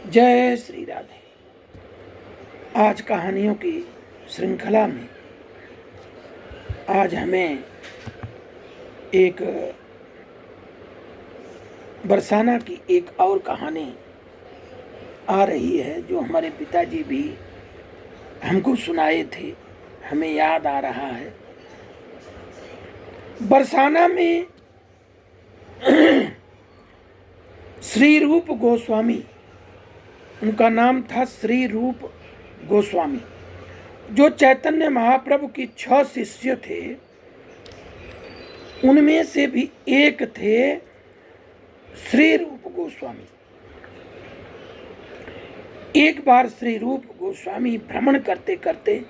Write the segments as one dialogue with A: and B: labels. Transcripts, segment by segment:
A: जय श्री राधे। आज कहानियों की श्रृंखला में आज हमें एक बरसाना की एक और कहानी आ रही है जो हमारे पिताजी भी हमको सुनाए थे, हमें याद आ रहा है। बरसाना में श्री रूप गोस्वामी, उनका नाम था श्री रूप गोस्वामी, जो चैतन्य महाप्रभु की 6 शिष्य थे, उनमें से भी एक थे श्री रूप गोस्वामी। एक बार श्री रूप गोस्वामी भ्रमण करते करते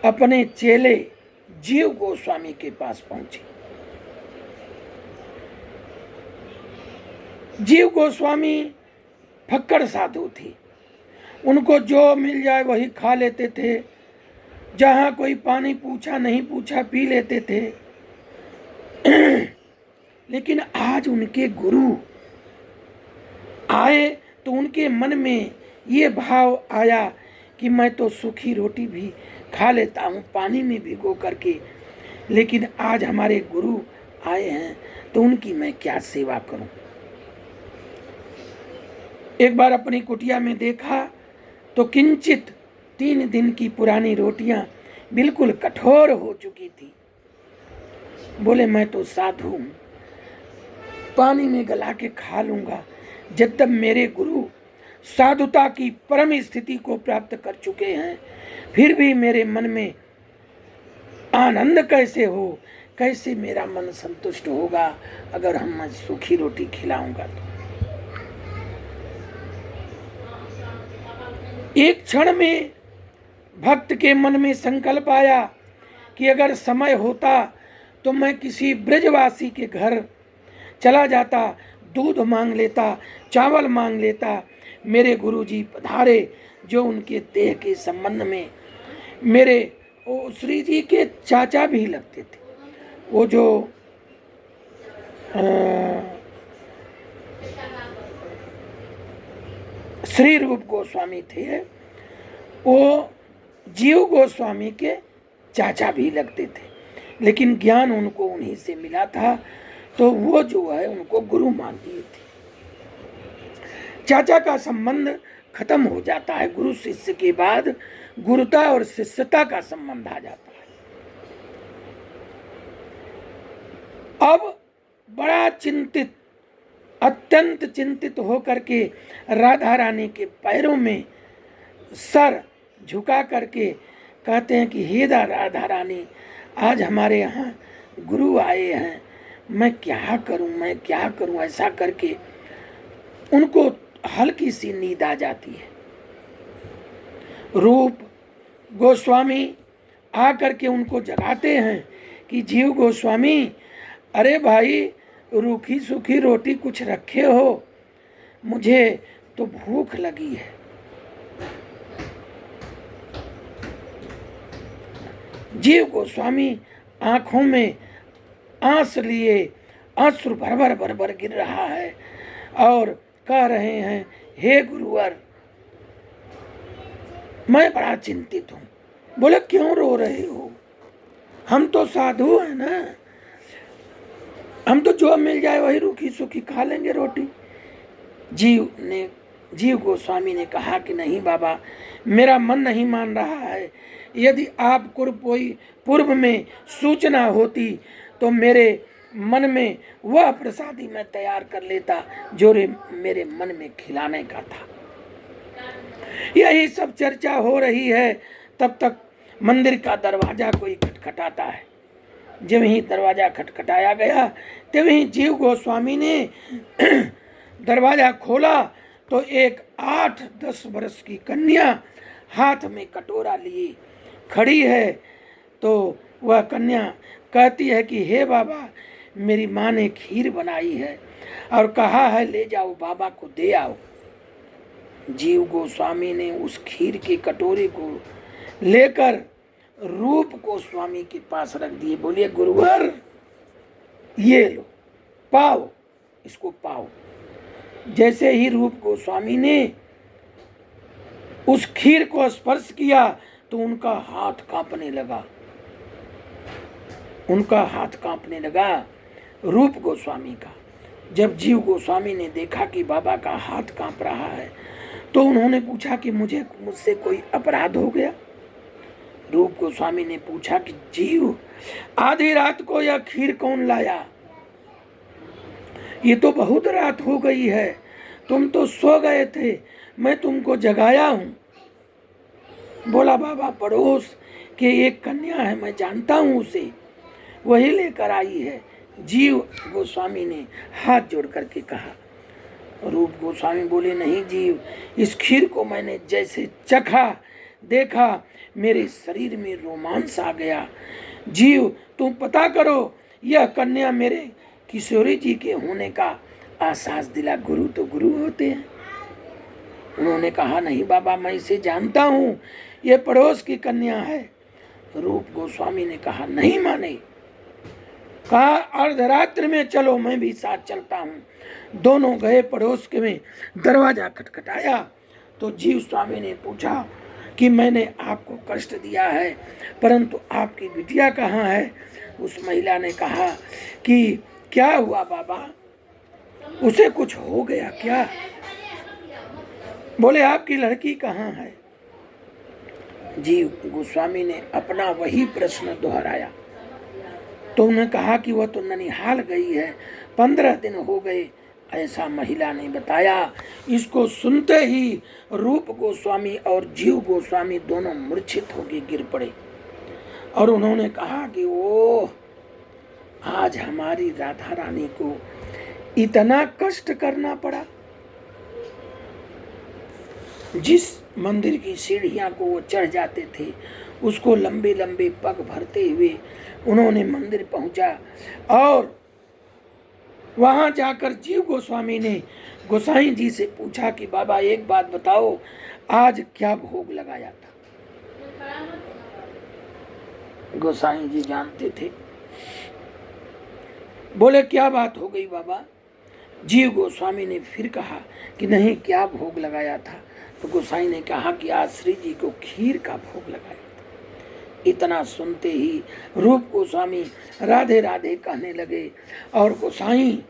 A: अपने चेले जीव गोस्वामी के पास पहुंचे। जीव गोस्वामी फक्कड़ साधु थे, उनको जो मिल जाए वही खा लेते थे, जहाँ कोई पानी पूछा नहीं पूछा पी लेते थे। लेकिन आज उनके गुरु आए तो उनके मन में ये भाव आया कि मैं तो सूखी रोटी भी खा लेता हूँ पानी में भिगो करके, लेकिन आज हमारे गुरु आए हैं तो उनकी मैं क्या सेवा करूँ। एक बार अपनी कुटिया में देखा तो किंचित 3 दिन की पुरानी रोटियां बिल्कुल कठोर हो चुकी थी। बोले मैं तो साधु हूं, पानी में गला के खा लूंगा। जब तक मेरे गुरु साधुता की परम स्थिति को प्राप्त कर चुके हैं, फिर भी मेरे मन में आनंद कैसे हो, कैसे मेरा मन संतुष्ट होगा अगर हम सूखी रोटी खिलाऊंगा तो। एक क्षण में भक्त के मन में संकल्प आया कि अगर समय होता तो मैं किसी ब्रजवासी के घर चला जाता, दूध मांग लेता, चावल मांग लेता। मेरे गुरुजी पधारे जो उनके देह के संबंध में मेरे श्री जी के चाचा भी लगते थे। वो जो श्री रूप गोस्वामी थे, वो जीव गोस्वामी के चाचा भी लगते थे, लेकिन ज्ञान उनको उन्हीं से मिला था तो वो जो है उनको गुरु मान दिए थे। चाचा का संबंध खत्म हो जाता है, गुरु शिष्य के बाद गुरुता और शिष्यता का संबंध आ जाता है। अब बड़ा चिंतित, अत्यंत चिंतित होकर के राधा रानी के पैरों में सर झुका करके कहते हैं कि हे राधा रानी, आज हमारे यहाँ गुरु आए हैं, मैं क्या करूं। ऐसा करके उनको हल्की सी नींद आ जाती है। रूप गोस्वामी आकर के उनको जगाते हैं कि जीव गोस्वामी, अरे भाई रूखी सूखी रोटी कुछ रखे हो, मुझे तो भूख लगी है। जीव गोस्वामी आंखों में आंस लिए अश्रु भर भर गिर रहा है और कह रहे हैं, हे गुरुवर, मैं बड़ा चिंतित हूं। बोले क्यों रो रहे हो, हम तो साधु हैं ना, हम तो जो मिल जाए वही रूखी सूखी खा लेंगे रोटी। जीव गोस्वामी ने कहा कि नहीं बाबा, मेरा मन नहीं मान रहा है। यदि आपको कोई पूर्व में सूचना होती तो मेरे मन में वह प्रसादी मैं तैयार कर लेता जो मेरे मन में खिलाने का था। यही सब चर्चा हो रही है, तब तक मंदिर का दरवाजा कोई खटखटाता है। जब ही दरवाजा खटखटाया गया तब ही जीव गोस्वामी ने दरवाजा खोला तो एक 8-10 वर्ष की कन्या हाथ में कटोरा लिए खड़ी है। तो वह कन्या कहती है कि हे बाबा, मेरी माँ ने खीर बनाई है और कहा है ले जाओ बाबा को दे आओ। जीव गोस्वामी ने उस खीर के कटोरे को लेकर रूप गोस्वामी के पास रख दिए। बोलिए गुरुवर, ये लो, पाओ, इसको पाओ। जैसे ही रूप गोस्वामी ने उस खीर को स्पर्श किया तो उनका हाथ कांपने लगा, उनका हाथ कांपने लगा रूप गोस्वामी का। जब जीव गोस्वामी ने देखा कि बाबा का हाथ कांप रहा है तो उन्होंने पूछा कि मुझसे कोई अपराध हो गया। रूप गोस्वामी ने पूछा कि जीव, आधी रात को यह खीर कौन लाया? ये तो बहुत रात हो गई है, तुम तो सो गए थे, मैं तुमको जगाया हूं। बोला, बाबा पड़ोस के एक कन्या है, मैं जानता हूं उसे, वही लेकर आई है। जीव गोस्वामी ने हाथ जोड़ करके कहा। रूप गोस्वामी बोले, नहीं जीव, इस खीर को मैंने जैसे चखा, देखा, मेरे शरीर में रोमांस आ गया। जीव, तुम पता करो, यह कन्या मेरे किशोरी जी के होने का एहसास दिला। गुरु तो गुरु होते हैं। उन्होंने कहा, नहीं बाबा, मैं इसे जानता हूँ, ये पड़ोस की कन्या है। रूप गोस्वामी ने कहा, नहीं माने। कहा, अर्धरात्रि में चलो, मैं भी साथ चलता हूँ। दोनों गए पड़ोस के में, दरवाजा खटखटाया तो जीव स्वामी ने पूछा कि मैंने आपको कष्ट दिया है, परंतु आपकी बिटिया कहाँ है? उस महिला ने कहा कि क्या हुआ बाबा, उसे कुछ हो गया क्या? बोले, आपकी लड़की कहाँ है? जीव गोस्वामी ने अपना वही प्रश्न दोहराया तो उन्होंने कहा कि वह तो ननिहाल गई है, 15 दिन हो गए, ऐसा महिला ने बताया। इसको सुनते ही रूप गोस्वामी और जीव गोस्वामी दोनों मूर्छित होकर गिर पड़े और उन्होंने कहा कि ओह, आज हमारी राधा रानी को इतना कष्ट करना पड़ा। जिस मंदिर की सीढ़ियां को वो चढ़ जाते थे, उसको लंबे लंबे पग भरते हुए उन्होंने मंदिर पहुंचा और वहां जाकर जीव गोस्वामी ने गोसाई जी से पूछा कि बाबा एक बात बताओ, आज क्या भोग लगाया था? गोसाई जी जानते थे। बोले, क्या बात हो गई बाबा? जीव गोस्वामी ने फिर कहा कि नहीं, क्या भोग लगाया था? तो गोसाई ने कहा कि आज श्री जी को खीर का भोग लगाया था। इतना सुनते ही रूप गोस्वामी राधे राधे कहने लगे और गोसाई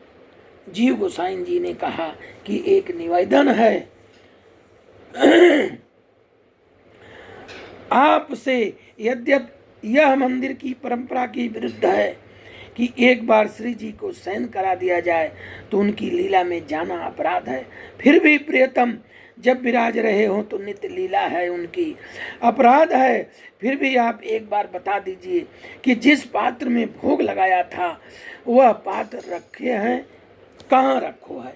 A: जीव गोसाई जी ने कहा कि एक निवेदन है, आपसे, यद्यपि यह मंदिर की परंपरा के विरुद्ध है कि एक बार श्री जी को शयन करा दिया जाए तो उनकी लीला में जाना अपराध है, फिर भी प्रियतम जब विराज रहे हो तो नित्य लीला है उनकी, अपराध है, फिर भी आप एक बार बता दीजिए कि जिस पात्र में भोग लगाया था वह पात्र रखे हैं, कहाँ रखो है?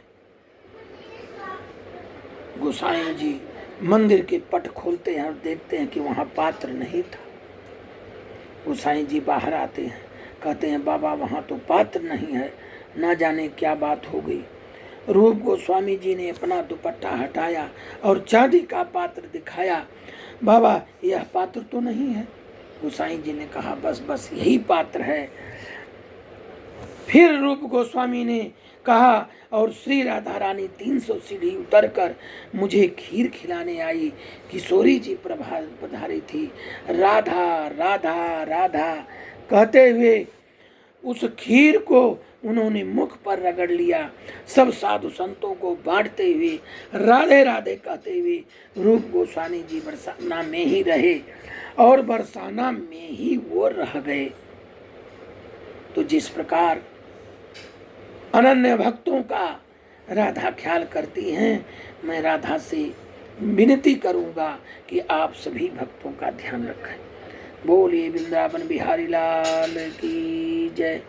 A: गोसाई जी मंदिर के पट खोलते हैं और देखते हैं कि वहाँ पात्र नहीं था। गोसाई जी बाहर आते हैं, कहते हैं बाबा वहाँ तो पात्र नहीं है, ना जाने क्या बात हो गई। रूप गोस्वामी जी ने अपना दुपट्टा हटाया और चांदी का पात्र दिखाया। बाबा यह पात्र तो नहीं है। गोसाई जी ने कहा बस बस यही पात्र है। फिर रूप गोस्वामी ने कहा और श्री राधा रानी 300 सीढ़ी उतरकर मुझे खीर खिलाने आई। किशोरी जी पधारी थी। राधा राधा राधा कहते हुए उस खीर को उन्होंने मुख पर रगड़ लिया। सब साधु संतों को बांटते हुए राधे राधे कहते हुए रूप गोस्वामी जी बरसाना में ही रहे और बरसाना में ही वो रह गए। तो जिस प्रकार अनन्य भक्तों का राधा ख्याल करती हैं, मैं राधा से विनती करूंगा कि आप सभी भक्तों का ध्यान रखें। बोलिए वृंदावन बिहारी लाल की जय।